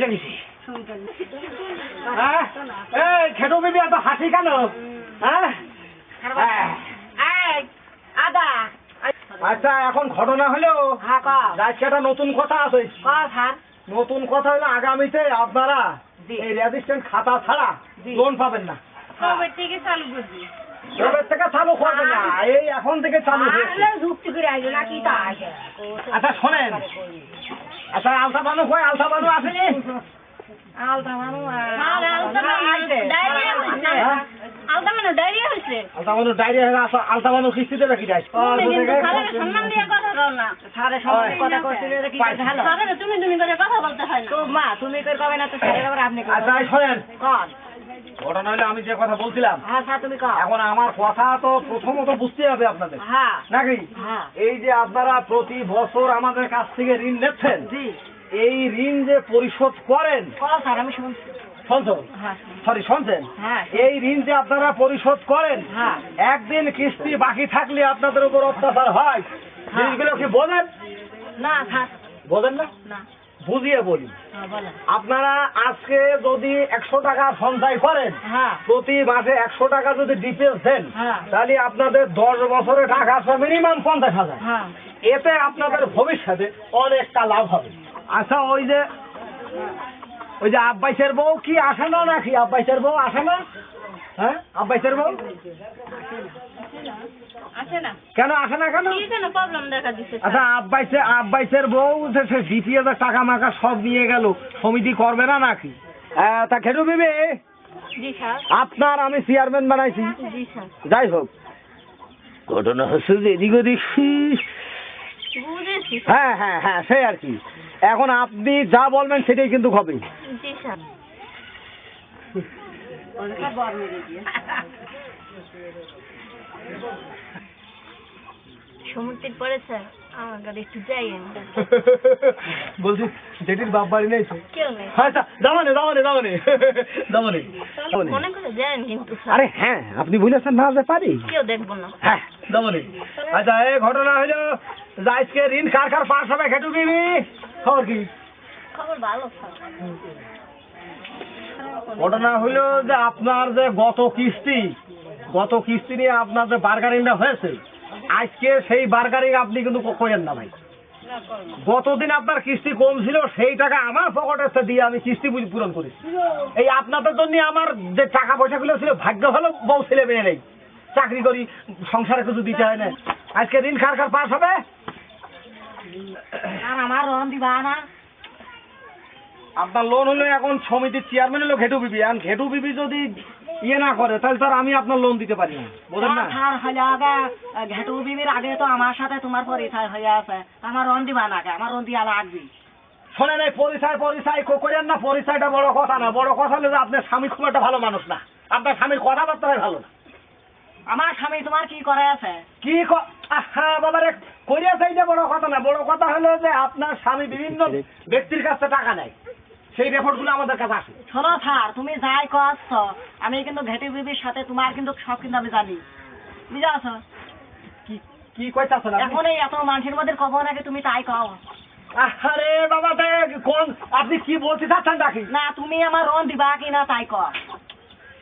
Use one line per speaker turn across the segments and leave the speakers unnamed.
এসে গেছি। হ্যাঁ এই খেটো বিবি এত হাসি কেন? হ্যাঁ
আদা
আচ্ছা এখন ঘটনা হলো আজকে একটা নতুন কথা আছে। নতুন কথা হলো আগামীতে আপনারা এই রেজিস্ট্রেশন খাতা ছাড়া লোন পাবেন না।
কবে থেকে চালু করবি?
কবে থেকে চালু করবে না, এই এখন থেকে চালু হয়েছে।
যুক্তি করে আইলো নাকি তা আছে?
আচ্ছা শোনেন, আচ্ছা আলতা বানু কই? আলতা বানু আসেনি?
আলতা মানু ডায়রিয়া হইছে। আলতা মানু ডায়রিয়া হইছে।
আলতা বানু ডায়রিয়া হয়ে আছে। আলতা বানু কিস্তি দেবে কি যাই?
সম্মান দিয়ে কথা কও না। সারে সম্মান কথা করছিলে কি ভালো? সারে তুমি করে কথা বলতে হয় না। তো মা তুমি কই কবে না তো সারে আবার আপনি কই।
আচ্ছা শোনেন,
কোন
ঘটনা হলো আমি যে কথা বলছিলাম,
আচ্ছা তুমি কও।
এখন আমার কথা তো প্রথমত বুঝতে হবে আপনাদের,
হ্যাঁ
নাকি?
হ্যাঁ।
এই যে আপনারা প্রতি বছর আমাদের কাছ থেকে ঋণ নিচ্ছেন,
জি
এই ঋণ যে পরিশোধ করেন,
স্যার আমি শুনছি।
শুনছেন?
হ্যাঁ
সরি শুনছেন?
হ্যাঁ।
এই ঋণ যে আপনারা পরিশোধ করেন,
হ্যাঁ।
একদিন কিস্তি বাকি থাকলে আপনাদের উপর অত্যাচার হয়, জিনিসগুলো কি বোঝেন?
না স্যার
বোঝেন না?
না।
বুঝিয়ে বলি,
হ্যাঁ বলেন।
আপনারা আজকে যদি 100 টাকা সঞ্চয় করেন,
হ্যাঁ
প্রতি মাসে 100 টাকা যদি ডিপেন্স দেন,
হ্যাঁ।
তাহলে আপনাদের 10 বছরে টাকা আসবে মিনিমাম 50,000।
হ্যাঁ
এতে আপনাদের ভবিষ্যতে অনেকটা লাভ হবে। আচ্ছা ওই যে আব্বাইসের বউ কি আসে না নাকি? আব্বাইসের বউ আসে না? হ্যাঁ আব্বাইসের বউ
আছে না।
কেন আসে না? কেন?
কি যেন প্রবলেম দেখা দিচ্ছে।
আচ্ছা আব্বাইসের বউ যে সে জিপিএস টাকা মাকা সব নিয়ে গেল, সমিতি করবে না নাকি? তা খেটু বিবি,
জি স্যার।
আপনার আমি চেয়ারম্যান বানাইছি।
জি স্যার।
যাই হোক, ঘটনা হচ্ছে যে এদিক ওদিক
বুঝেছি।
হ্যাঁ হ্যাঁ হ্যাঁ সেই আর কি। এখন আপনি যা বলবেন সেটাই কিন্তু হবে।
জি স্যার। সমুদ্রের পরে স্যার আমার গাড়ি একটু যাই।
বলছি জেঠির বাপ বাড়ি নেই তো?
কেউ নেই।
আচ্ছা যাবনে
মনে করে যান কিন্তু স্যার।
আরে হ্যাঁ আপনি বুঝেছেন না যে পারি?
কেউ দেখবো না।
হ্যাঁ যাবনে। আচ্ছা এই ঘটনা হইলো যে আজকে ঋণ কার কার পাস হবে খেটু বিবি? খবর কি?
খবর ভালো স্যার।
ঘটনা হইলো যে আপনার যে গত কিস্তি নিয়ে আপনার যে বার্গারিংটা হয়েছে, আজকে সেই বার্গারিং আপনি কিন্তু করেন না ভাই। গতদিন আপনার কিস্তি কম ছিল, সেই টাকা আমার পকেটে দিয়ে আমি কিস্তি পূরণ করি। এই আপনাদের জন্য আমার যে টাকা পয়সাগুলো ছিল, ভাগ্য ভালো বউ ছেলে মেয়ে নেই, চাকরি করি, সংসারে কিছু দিতে হয় না। আজকে ঋণ কার কার পাস হবে?
আর আমার রন দিবা না।
আপনার লোন হলো এখন সমিতির চেয়ারম্যান হলো ঘেটু বিবি। আর ঘেটু বিবি যদি ইয়ে না করে তাহলে তো আর আমি আপনার লোন দিতে পারি না, বোঝেন না?
স্যার হইলে আগে ঘেটু বিবির আগে তো আমার সাথে তোমার পরিচয় হয়ে আছে। আমার রন দিবা না, আমার রন দিয়া লাগবে।
শোনেন এই পরিচয় করেন না, পরিচয়টা বড় কথা না। বড় কথা হলো যে আপনার স্বামী খুব একটা ভালো মানুষ না, আপনার স্বামীর কথাবার্তাই ভালো না।
আমার স্বামী তোমার কি করে আছে?
কি হ্যাঁ বাবারে করিয়াছে, এইটা বড় কথা না। বড় কথা হলো যে আপনার স্বামী বিভিন্ন ব্যক্তির কাছে টাকা নেয়, সেই রেকর্ডগুলো আমাদের কাছে আসে।
শোনো স্যার, তুমি যাই করছ, আমি কিন্তু ঘেটু বিবির সাথে তোমার কিন্তু সব কিন্তু আমি জানি, বুঝে আছো?
কি কইতাছেন আপনি?
এখন এই এত মানুষের মধ্যে কব নাকি তুমি তাই কও?
আরে বাবা কোন আপনি কি বলতে চাচ্ছেন নাকি?
না তুমি আমার রন দিবা কি না তাই কর।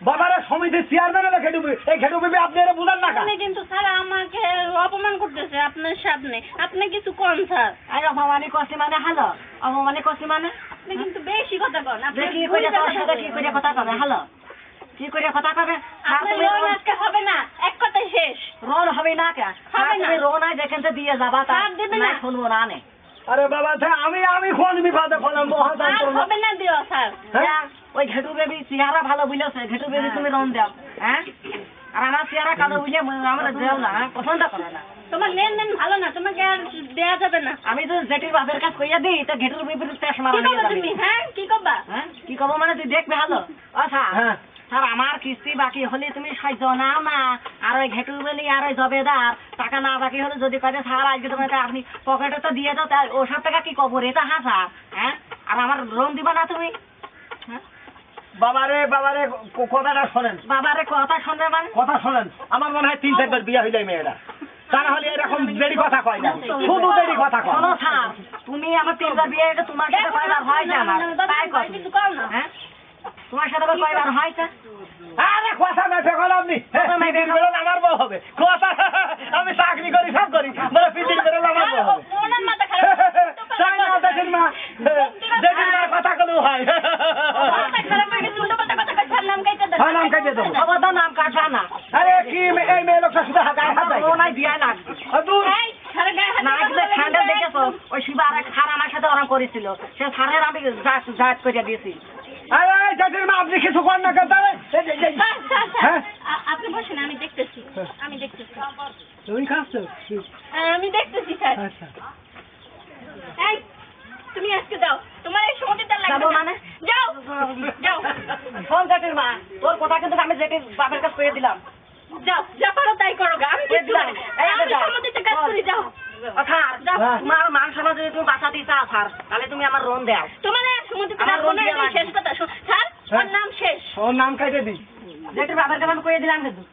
বাবারে সমিতির চেয়ারম্যান হলো ঘেটু বিবি, এই ঘেটু বিবি আপনি এরা বুঝেন না?
আপনি কিন্তু স্যার আমাকে অপমান করতেছে আপনার সামনে। আপনি কিছু কোন স্যার? আরে অপমানি করছি মানে হ্যালো, অপমানি করছি মানে আপনি কিন্তু বেশি কথা কন। আপনি কি করে তোর সাথে কি করে কথা কবে? হ্যালো কি করে কথা কবে? আপনি রন আজকে হবে না, এক কথাই শেষ। রন হবে না কে? হবে না। রন আজ এখানে দিয়ে যাবা তা না শুনবো না নে।
আরে বাবা আমি কোন বিপদে পড়লাম?
হবে না দিও স্যার। ওই ঘেটু বেবি চেহারা ভালো বুঝেছে, ঘেটু বেবি তুমি রন দাও। হ্যাঁ আর আমার চেহারা কালো বুঝে আমরা দেও না, পছন্দ করে না। তোমার লেনদেন ভালো না, তোমাকে আর দেয়া যাবে না। আমি তো জেটির বাপের কাছে কইয়া দিই তো ঘেটুর বিপরীত পেশ মারা নিয়ে যাবে। তুমি হ্যাঁ কি করবা? হ্যাঁ কি করব মানে তুই দেখবে ভালো। আচ্ছা স্যার আমার কিস্তি বাকি হলে তুমি সাহায্য নাও না। আর ওই ঘেটু বলি আর ওই জবেদার টাকা না বাকি হলে যদি কয়ে স্যার আজকে তোমাকে আপনি পকেটে তো দিয়ে দাও, তাই ওসব টাকা কি কবর এটা হাসা? হ্যাঁ আর আমার লোন দিবা না তুমি? হ্যাঁ
বাবারে কথাটা শোনেন।
বাবারে কথা শুনবে মানে?
কথা শোনেন, আমার মনে হয় 3-4 বার বিয়ে হয়ে যায় মেয়েরা। তা না হলে এরকম দেরি কথা কয় না, শুধু দেরি কথা কয়।
শোনো স্যার, তুমি আমার 3বার বিয়ে, এটা তোমার সাথে কয়বার হয়েছে আমার? তাই কথা কিছু করো না। হ্যাঁ, তোমার সাথে আবার কয়বার হয়েছে?
আরে কথা মেপে গেল আপনি, পিটির বেরোল আমার বউ হবে কথা। আমি চাকরি করি সব করি, বলে পিটির বেরোল আমার বউ হবে।
ওনার মাথা খারাপ।
তাই না দেখেন মা, দেখেন মা কথা কলেও হয়।
মাথা খারাপ হয়ে গেছে, উল্টো পাল্টা কথা কইছে, নাম কাইতে দাও।
হ্যাঁ, নাম কাইতে দেবো।
খবরদার নাম কাটবা না।
আরে কি এই মেয়ে লোকটা শুধু গায়ে হাত দেয়।
ও নাই দিয়া লাগ।
দূর।
এই, সারা গায়ে হাত না দিলে ঠান্ডা দেখেছো? ওই শিবা আরেক স্যার আমার সাথে ওরকম করেছিল। সে স্যারের আমি জাত করে দিয়েছি।
আরে জেঠির মা আপনি কিছু করেন না কেন? হ্যাঁ?
আপনি বসেন, আমি দেখতেছি। আমি দেখতেছি।
তুমি খাচ্ছ?
আমি দেখতেছি স্যার।
আচ্ছা।
এই, তুমি আজকে যাও, তোমার এই সময়টা লাগবে মানে যাও যাও। ফোন জেঠির মা, তোর কথা কিন্তু আমি জেঠির বাপের কাছে কইয়ে দিলাম। যাও, যা পারো তাই করো গা। আমি কই দিলাম, আমি সমাজেতে কাজ করি। যাও স্যার, যাও। তোমার মান সম্মান যদি তুমি বাঁচাতে চাও স্যার, তাহলে তুমি আমার রোন দাও। তোমার সমাজেতে কাজ করো না, এই শেষ কথা। স্যার, ওর নাম শেষ।
ওর নাম কাইটে দিই।
জেঠির বাপের কাছে আমি কইয়ে দিলাম কিন্তু।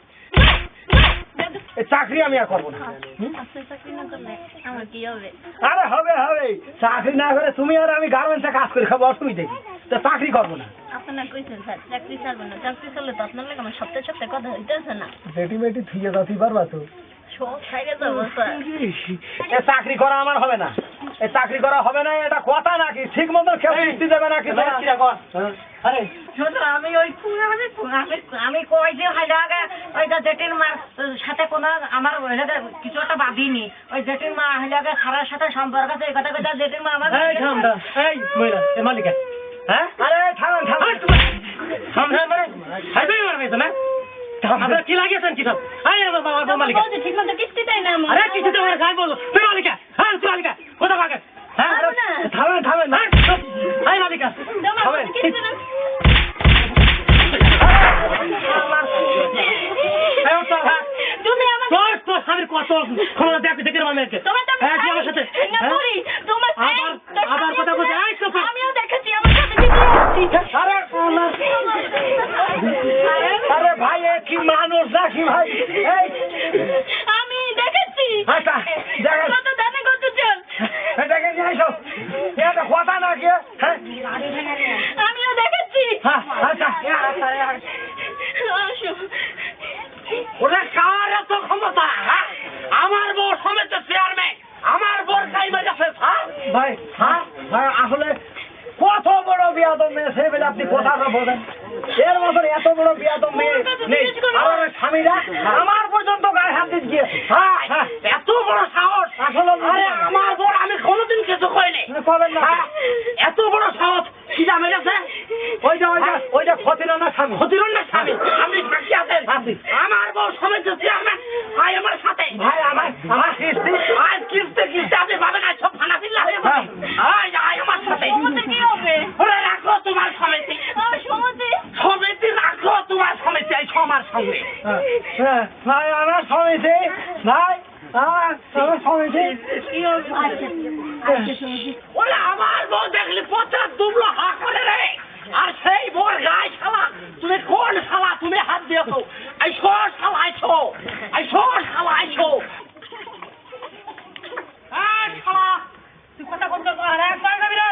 এই চাকরি আমি আর করবো না।
চাকরি না করলে আমার কি হবে?
আরে হবে হবে, চাকরি না করে তুমি আর আমি গার্মেন্টসে কাজ করে খাবো, অসুবিধা কি? তো চাকরি করবো না।
আপনারা কইছেন স্যার চাকরি ছাড়বেন না, চাকরি করলে তো আপনার লাগে আমার সপ্তাহে সপ্তাহে কথা হইতেছে না।
বেটি বেটি থুয়ে যাও, তুই পারবা তো?
সব খাইয়ে যাবো স্যার।
এ চাকরি করা আমার হবে না, এ চাকরি করা হবে না, এটা কথা নাকি? ঠিক মতো কেউ কিস্তি দেবে নাকি? আরে
আমি ওই আমি কই যে হাইলাগা ওইটা জেঠির মার সাথে কোনো আমার কিছু একটা বাঁধিনি। ওই জেঠির মা হাইলাগা সারার সাথে সম্পর্ক আছে, এই কথা কথা জেঠির মা আমার।
এই থামটা, এই মহিলা, এ মালিকা, হ্যাঁ? আরে থামেন থামেন থামেন, মানে হাইবে মারবে তো না? আপনারা কি লাগিয়েছেন কি সব? এই আমার মালিকা,
ঠিক মতো কিস্তি দেয় না।
আরে কিছু তো আমার গায়ে বলবো। তুই মালিকা, হ্যাঁ তুই মালিকা, কোথা কাকে? হ্যাঁ থামেন থামেন, এই মালিকা থামেন।
তুমি আমার
তোর স্বামীর কত ক্ষমতা দেখতে দেখে মেয়েকে আমার সাথে আবার কথা বলছে।
আমিও দেখেছি আমার সাথে।
আরে ভাই এ কি মানুষ নাকি ভাই?
আমি দেখেছি।
আচ্ছা দেখেন,
কত দানে কত চল
দেখে নিয়ে আসো, এটা কথা নাকি? হ্যাঁ
আমিও দেখেছি।
হ্যাঁ আচ্ছা,
আসো।
ওরা কার এত ক্ষমতা? আমার বউ সমেত চেয়ারম্যান, আমার বউর কাইমা গেছে। ভাই হ্যাঁ ভাই, আসলে কত বড় বিয়াদব মেয়ে সে বলে আপনি কোথাও বলেন? এর মতন এত বড় বিয়াদব মেয়ে নেই। আমার স্বামীরা আমার পর্যন্ত গায়ে হাত দিয়ে গিয়েছে। এত বড় সাহস! আসলে আমার বউ আমি কোনোদিন কিছু কইনি। কবেন না? এত বড় সাহস কি জানে গেছে? ওইটা ক্ষতিরন্নার স্বামী। ক্ষতিরন্নার স্বামী আপনি সাক্ষী আছেন? আমার বউ সমেত চেয়ারম্যান, ভাই আমার সাথে। ভাই আমার কিস্তি আজ কিস্তি আপনি পাবেন না, সব ফানা ফিল্লা হয়ে যাবে। আমার সাথে
কি হবে?
ওরে রাখো তোমার সমিতি, সমিতি রাখো তোমার সমিতি। এই সমার সঙ্গে ভাই আমার সমিতি, ভাই আমার সমিতি ওরে আমার বউ দেখলি পচা দুবলো হা করে রে। আর সেই বোর গায়ে শালা, তুমি কোন শালা তুমি হাত দিয়েছো? এই সর শালা আইছো, এই সর শালা আইছো। শালা তুই কথা বলতে পার একবার যাবি রে?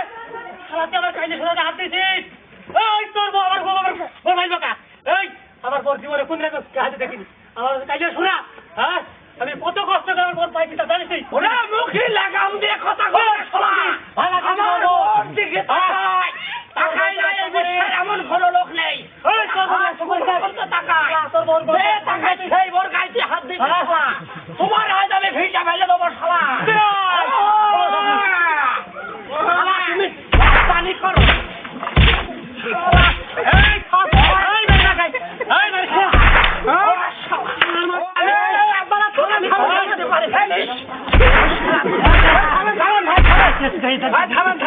শালা তুই আমার কাইলে শালা হাত দিয়েছিস। এই তোর বউ আমার বউ আমার ভাই বাকা, এই আমার বর জীবনে কোন রকম হাতে দেখিনি। আমার কাইলে শোনা, হ্যাঁ আমি কত কষ্ট করে আমার বর পাই কিনা জানিস? ওরা মুখে লাগাম দিয়ে কথা বলে শালা। আমার বর দিকে তাকাই, তাকাই না এই বিশ্বের এমন কোনো লোক নেই। এই তোর বর তাকাই, তোর বর তাকাই, সেই বর গাইতে হাত দিয়েছিস শালা। তোমার আজ আমি ভিটা ফেলে দেবো শালা। শালা তুমি পানি করো। এই খাবো, এই বেটা গাই, এই বেটা থামেন